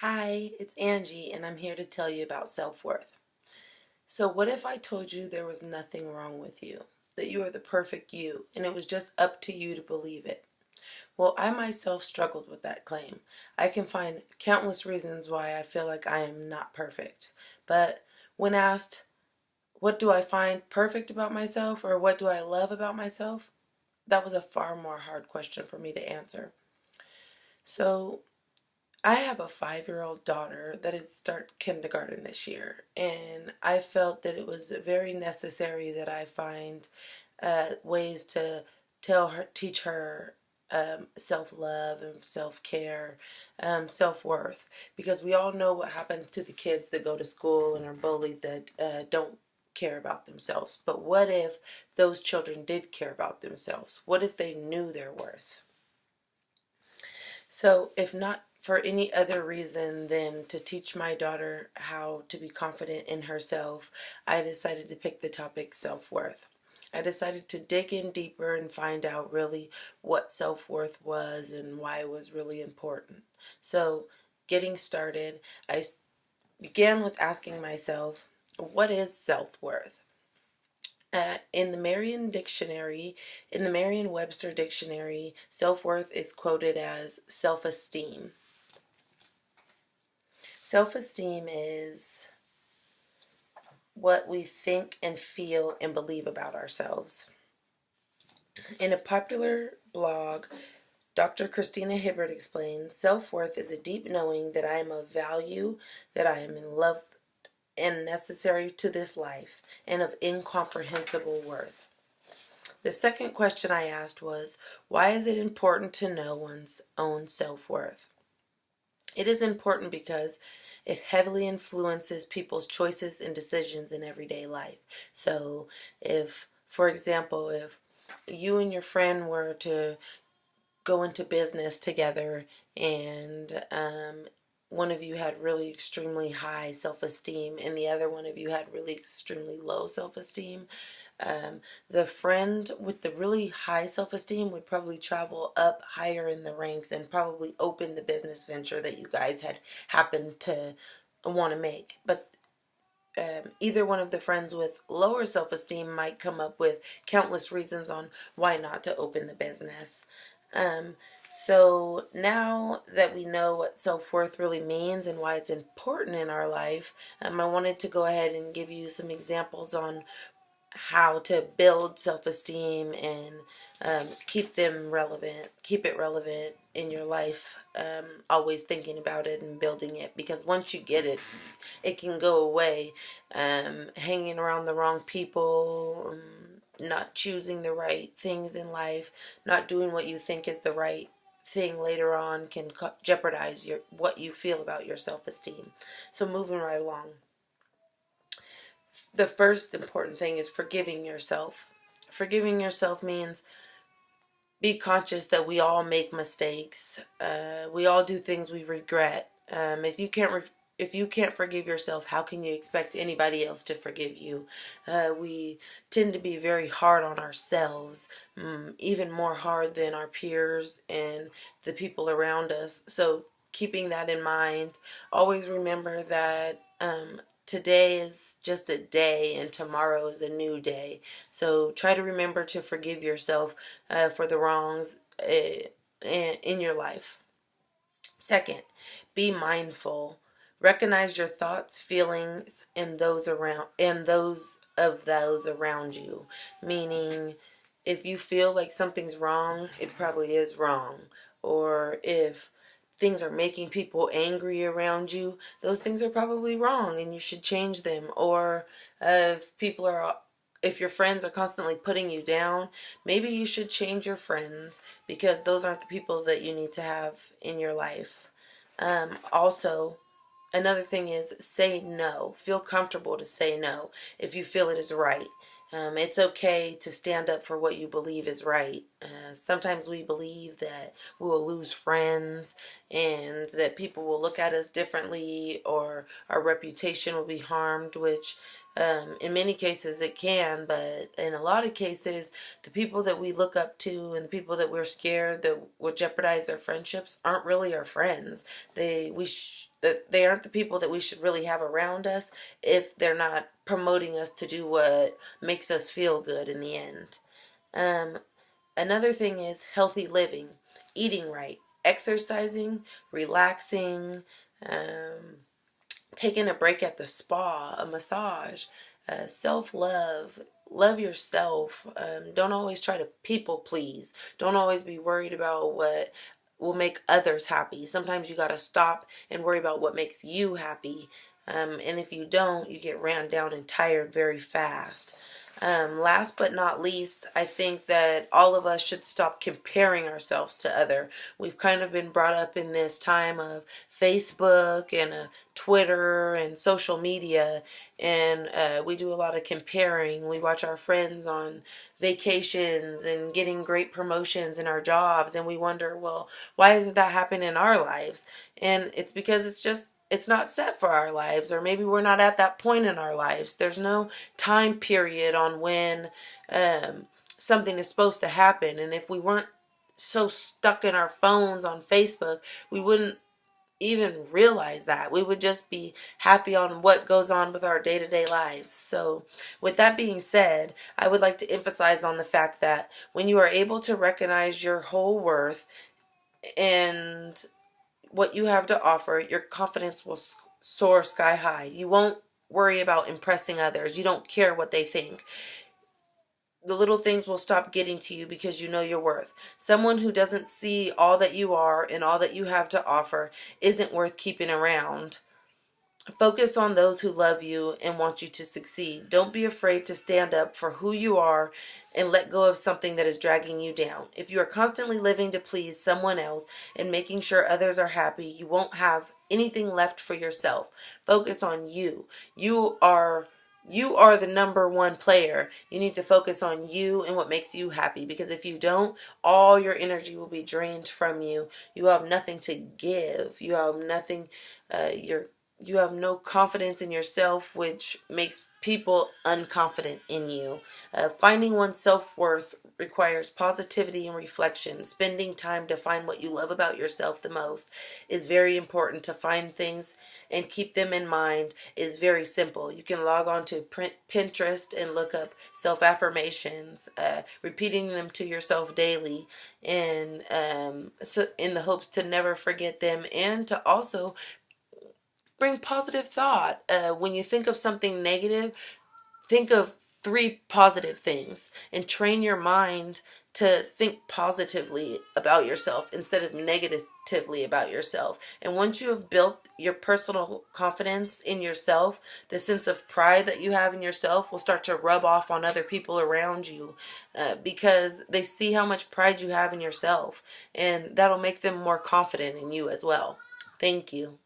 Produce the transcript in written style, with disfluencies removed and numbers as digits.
Hi, it's Angie, and I'm here to tell you about self-worth. So, what if I told you there was nothing wrong with you? That you are the perfect you, and it was just up to you to believe it? Well, I myself struggled with that claim. I can find countless reasons why I feel like I am not perfect. But when asked, what do I find perfect about myself, or what do I love about myself? That was a far more hard question for me to answer. So, I have a 5-year-old daughter that is start kindergarten this year, and I felt that it was very necessary that I find ways to teach her self-love and self-care, self-worth, because we all know what happens to the kids that go to school and are bullied that don't care about themselves. But what if those children did care about themselves? What if they knew their worth? So, if not for any other reason than to teach my daughter how to be confident in herself, I decided to pick the topic self worth. I decided to dig in deeper and find out really what self worth was and why it was really important. So, getting started, began with asking myself, what is self worth? In the in the Merriam-Webster dictionary, self-worth is quoted as self-esteem. Self-esteem is what we think and feel and believe about ourselves. In a popular blog, Dr. Christina Hibbert explains, self-worth is a deep knowing that I am of value, that I am in love and necessary to this life, and of incomprehensible worth. The second question I asked was, why is it important to know one's own self-worth? It is important because it heavily influences people's choices and decisions in everyday life. So, for example, if you and your friend were to go into business together and one of you had really extremely high self-esteem and the other one of you had really extremely low self-esteem, um, the friend with the really high self-esteem would probably travel up higher in the ranks and probably open the business venture that you guys had happened to want to make. But either one of the friends with lower self-esteem might come up with countless reasons on why not to open the business. Um, so now that we know what self-worth really means and why it's important in our life, I wanted to go ahead and give you some examples on how to build self-esteem and keep it relevant in your life. Always thinking about it and building it, because once you get it, it can go away. Hanging around the wrong people, not choosing the right things in life, not doing what you think is the right thing later on can jeopardize what you feel about your self-esteem. So moving right along. The first important thing is forgiving yourself. Forgiving yourself means be conscious that we all make mistakes. We all do things we regret. If you can't forgive yourself, how can you expect anybody else to forgive you? We tend to be very hard on ourselves, even more hard than our peers and the people around us. So keeping that in mind, always remember that today is just a day and tomorrow is a new day. So try to remember to forgive yourself for the wrongs in your life. Second, be mindful. Recognize your thoughts, feelings, and those around you. Meaning, if you feel like something's wrong, it probably is wrong. Or if things are making people angry around you, those things are probably wrong and you should change them. Or if your friends are constantly putting you down, maybe you should change your friends, because those aren't the people that you need to have in your life. Also, another thing is say no. Feel comfortable to say no if you feel it is right. It's okay to stand up for what you believe is right. Sometimes we believe that we will lose friends and that people will look at us differently or our reputation will be harmed, which In many cases it can, but in a lot of cases, the people that we look up to and the people that we're scared that will jeopardize their friendships aren't really our friends. They aren't the people that we should really have around us if they're not promoting us to do what makes us feel good in the end. Um, Another thing is healthy living, eating right, exercising, relaxing, um, taking a break at the spa, a massage, self love. Love yourself. Don't always try to people please. Don't always be worried about what will make others happy. Sometimes you got to stop and worry about what makes you happy. And if you don't, you get ran down and tired very fast. Last but not least, I think that all of us should stop comparing ourselves to other. We've kind of been brought up in this time of Facebook and Twitter and social media, and we do a lot of comparing. We watch our friends on vacations and getting great promotions in our jobs, and we wonder, well, why isn't that happening in our lives? And it's because it's not set for our lives, or maybe we're not at that point in our lives. There's no time period on when something is supposed to happen. And if we weren't so stuck in our phones on Facebook, we wouldn't even realize that. We would just be happy on what goes on with our day-to-day lives. So with that being said, I would like to emphasize on the fact that when you are able to recognize your whole worth and what you have to offer, your confidence will soar sky high. You won't worry about impressing others. You don't care what they think. The little things will stop getting to you because you know your worth. Someone who doesn't see all that you are and all that you have to offer isn't worth keeping around. Focus on those who love you and want you to succeed. Don't be afraid to stand up for who you are and let go of something that is dragging you down. If you are constantly living to please someone else and making sure others are happy, you won't have anything left for yourself. Focus on you. You are the number one player. You need to focus on you and what makes you happy, because if you don't, all your energy will be drained from you. You have nothing to give. You have nothing you have no confidence in yourself, which makes people unconfident in you. Finding one's self-worth requires positivity and reflection. Spending time to find what you love about yourself the most is very important. To find things and keep them in mind is very simple. You can log on to Pinterest and look up self-affirmations, repeating them to yourself daily, and so in the hopes to never forget them, and to also bring positive thought. When you think of something negative, think of three positive things and train your mind to think positively about yourself instead of negatively about yourself. And once you have built your personal confidence in yourself, the sense of pride that you have in yourself will start to rub off on other people around you, because they see how much pride you have in yourself, and that'll make them more confident in you as well. Thank you.